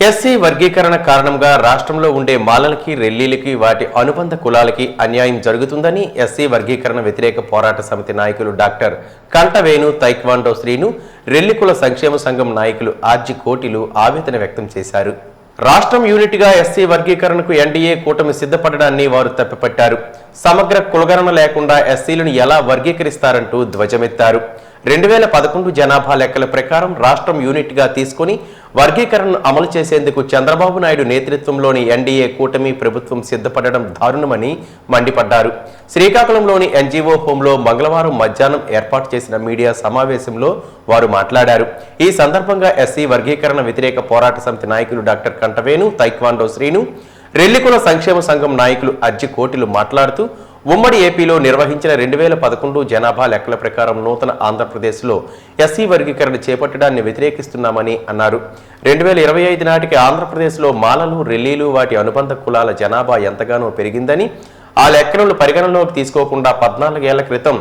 SC వర్గీకరణ కారణంగా రాష్ట్రంలో ఉండే మాలలకి, రెల్లీలకి, వాటి అనుబంధ కులాలకి అన్యాయం జరుగుతుందని ఎస్సీ వర్గీకరణ వ్యతిరేక పోరాట సమితి నాయకులు డాక్టర్ కంటవేణు తైక్వాండో శ్రీను, రెల్లి కుల సంక్షేమ సంఘం నాయకులు ఆర్జి కోటిలు ఆవేదన వ్యక్తం చేశారు. రాష్ట్రం యూనిట్గా ఎస్సీ వర్గీకరణకు ఎన్డీఏ కూటమి సిద్ధపడడాన్ని వారు తప్పిపట్టారు. సమగ్ర కులగణన లేకుండా ఎస్సీలను ఎలా వర్గీకరిస్తారంటూ ధ్వజమెత్తారు. 2011 జనాభా లెక్కల ప్రకారం రాష్ట్రం యూనిట్గా తీసుకుని వర్గీకరణను అమలు చేసేందుకు చంద్రబాబు నాయుడు నేతృత్వంలోని ఎన్డీఏ కూటమి ప్రభుత్వం సిద్ధపడడం దారుణమని మండిపడ్డారు. శ్రీకాకుళంలోని ఎన్జీఓ హోంలో మంగళవారం మధ్యాహ్నం ఏర్పాటు చేసిన మీడియా సమావేశంలో వారు మాట్లాడారు. ఈ సందర్భంగా ఎస్సీ వర్గీకరణ వ్యతిరేక పోరాట సమితి నాయకులు డాక్టర్ కంటవేణు తైక్వాండో శ్రీను, రెల్లికుల సంక్షేమ సంఘం నాయకులు అర్జి కోటిలు మాట్లాడుతూ ఉమ్మడి ఏపీలో నిర్వహించిన 2011 జనాభా లెక్కల ప్రకారం నూతన ఆంధ్రప్రదేశ్లో ఎస్సీ వర్గీకరణ చేపట్టడాన్ని వ్యతిరేకిస్తున్నామని అన్నారు. 2025 నాటికి ఆంధ్రప్రదేశ్లో మాలలు, రెల్లీలు, వాటి అనుబంధ కులాల జనాభా ఎంతగానో పెరిగిందని, ఆ లెక్కలను పరిగణనలోకి తీసుకోకుండా 14 ఏళ్ల క్రితం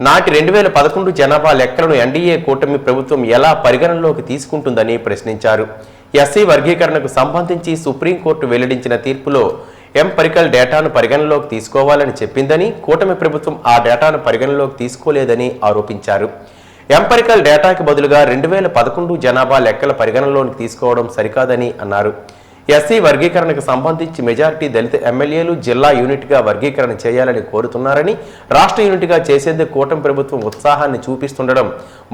నాటి 2011 జనాభా లెక్కలను ఎన్డీఏ కూటమి ప్రభుత్వం ఎలా పరిగణనలోకి తీసుకుంటుందని ప్రశ్నించారు. ఎస్సీ వర్గీకరణకు సంబంధించి సుప్రీంకోర్టు వెల్లడించిన తీర్పులో ఎంపరికల్ డేటాను పరిగణనలోకి తీసుకోవాలని చెప్పిందని, కూటమి ప్రభుత్వం ఆ డేటాను పరిగణనలోకి తీసుకోలేదని ఆరోపించారు. ఎంపరికల్ డేటాకి బదులుగా 2011 జనాభా లెక్కల పరిగణనలోకి తీసుకోవడం సరికాదని అన్నారు. ఎస్సీ వర్గీకరణకు సంబంధించి మెజారిటీ దళిత ఎమ్మెల్యేలు జిల్లా యూనిట్గా వర్గీకరణ చేయాలని కోరుతున్నారని, రాష్ట్ర యూనిట్గా చేసేందుకు కూటమి ప్రభుత్వం ఉత్సాహాన్ని చూపిస్తుండడం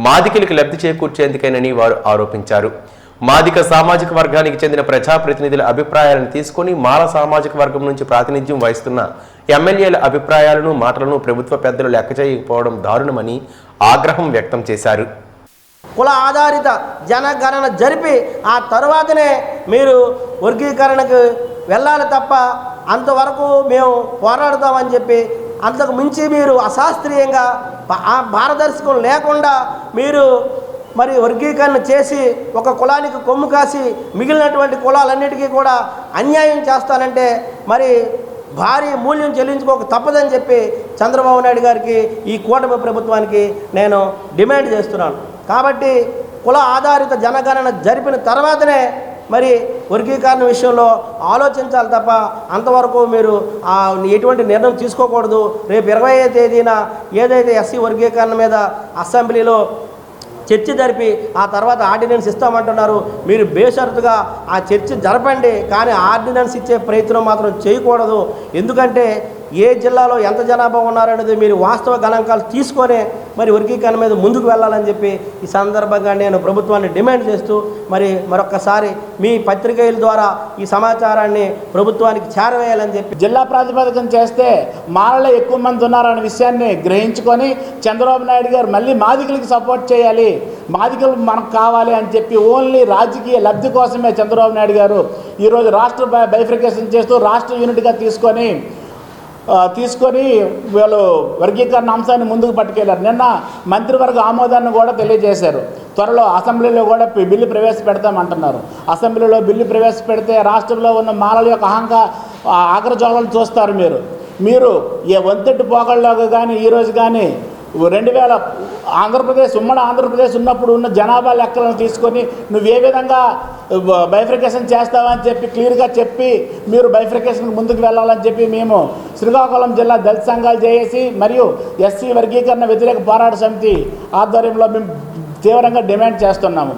మాదికలకు లబ్ధి చేకూర్చేందుకేనని వారు ఆరోపించారు. మాదిక సామాజిక వర్గానికి చెందిన ప్రజాప్రతినిధుల అభిప్రాయాలను తీసుకుని మాల సామాజిక వర్గం నుంచి ప్రాతినిధ్యం వహిస్తున్న ఎమ్మెల్యేల అభిప్రాయాలను, మాటలను ప్రభుత్వ పెద్దలు లెక్క చేయకపోవడం దారుణమని ఆగ్రహం వ్యక్తం చేశారు. కుల ఆధారిత జనగణన జరిపి ఆ తరువాతనే మీరు వర్గీకరణకు వెళ్ళాలి తప్ప అంతవరకు మేము పోరాడుతామని చెప్పి, అంతకు మించి మీరు అశాస్త్రీయంగా పారదర్శకం లేకుండా మీరు మరి వర్గీకరణ చేసి ఒక కులానికి కొమ్ము కాసి మిగిలినటువంటి కులాలన్నిటికీ కూడా అన్యాయం చేస్తానంటే మరి భారీ మూల్యం చెల్లించుకోక తప్పదని చెప్పి చంద్రబాబు నాయుడు గారికి, ఈ కూటమి ప్రభుత్వానికి నేను డిమాండ్ చేస్తున్నాను. కాబట్టి కుల ఆధారిత జనగణన జరిపిన తర్వాతనే మరి వర్గీకరణ విషయంలో ఆలోచించాలి తప్ప అంతవరకు మీరు ఎటువంటి నిర్ణయం తీసుకోకూడదు. రేపు 20వ తేదీన ఏదైతే ఎస్సీ వర్గీకరణ మీద అసెంబ్లీలో చర్చ జరిపి ఆ తర్వాత ఆర్డినెన్స్ ఇస్తామంటున్నారు. మీరు బేషరతుగా ఆ చర్చ జరపండి, కానీ ఆర్డినెన్స్ ఇచ్చే ప్రయత్నం మాత్రం చేయకూడదు. ఎందుకంటే ఏ జిల్లాలో ఎంత జనాభా ఉన్నారనేది మీరు వాస్తవ గణాంకాలు తీసుకొని మరి వర్గీకరణ మీద ముందుకు వెళ్ళాలని చెప్పి ఈ సందర్భంగా నేను ప్రభుత్వాన్ని డిమాండ్ చేస్తూ మరొక్కసారి మీ పత్రికల ద్వారా ఈ సమాచారాన్ని ప్రభుత్వానికి చేరవేయాలని చెప్పి, జిల్లా ప్రాతిపదికన చేస్తే మాలలో ఎక్కువ మంది ఉన్నారనే విషయాన్ని గ్రహించుకొని చంద్రబాబు నాయుడు గారు మళ్ళీ మాదికలకి సపోర్ట్ చేయాలి, మాదికలు మనకు కావాలి అని చెప్పి ఓన్లీ రాజకీయ లబ్ధి కోసమే చంద్రబాబు నాయుడు గారు ఈరోజు రాష్ట్ర బైఫర్కేషన్ చేస్తూ రాష్ట్ర యూనిట్గా తీసుకొని వీళ్ళు వర్గీకరణ అంశాన్ని ముందుకు పట్టుకెళ్లారు. నిన్న మంత్రివర్గ ఆమోదాన్ని కూడా తెలియజేశారు. త్వరలో అసెంబ్లీలో కూడా బిల్లు ప్రవేశపెడతామంటున్నారు. అసెంబ్లీలో బిల్లు ప్రవేశపెడితే రాష్ట్రంలో ఉన్న మాలల యొక్క ఆగ్రజోళాలు చూస్తారు. మీరు ఏ వంతెట్టు పోగళ్ళలో కానీ ఈరోజు కానీ 2000 ఉమ్మడి ఆంధ్రప్రదేశ్ ఉన్నప్పుడు ఉన్న జనాభా లెక్కలను తీసుకొని నువ్వు ఏ విధంగా బైఫర్కేషన్ చేస్తావని చెప్పి క్లియర్గా చెప్పి మీరు బైఫర్కేషన్కి ముందుకు వెళ్ళాలని చెప్పి మేము శ్రీకాకుళం జిల్లా దళిత సంఘాలు జేఏసీ మరియు ఎస్సీ వర్గీకరణ వ్యతిరేక పోరాట సమితి ఆధ్వర్యంలో మేము తీవ్రంగా డిమాండ్ చేస్తున్నాము.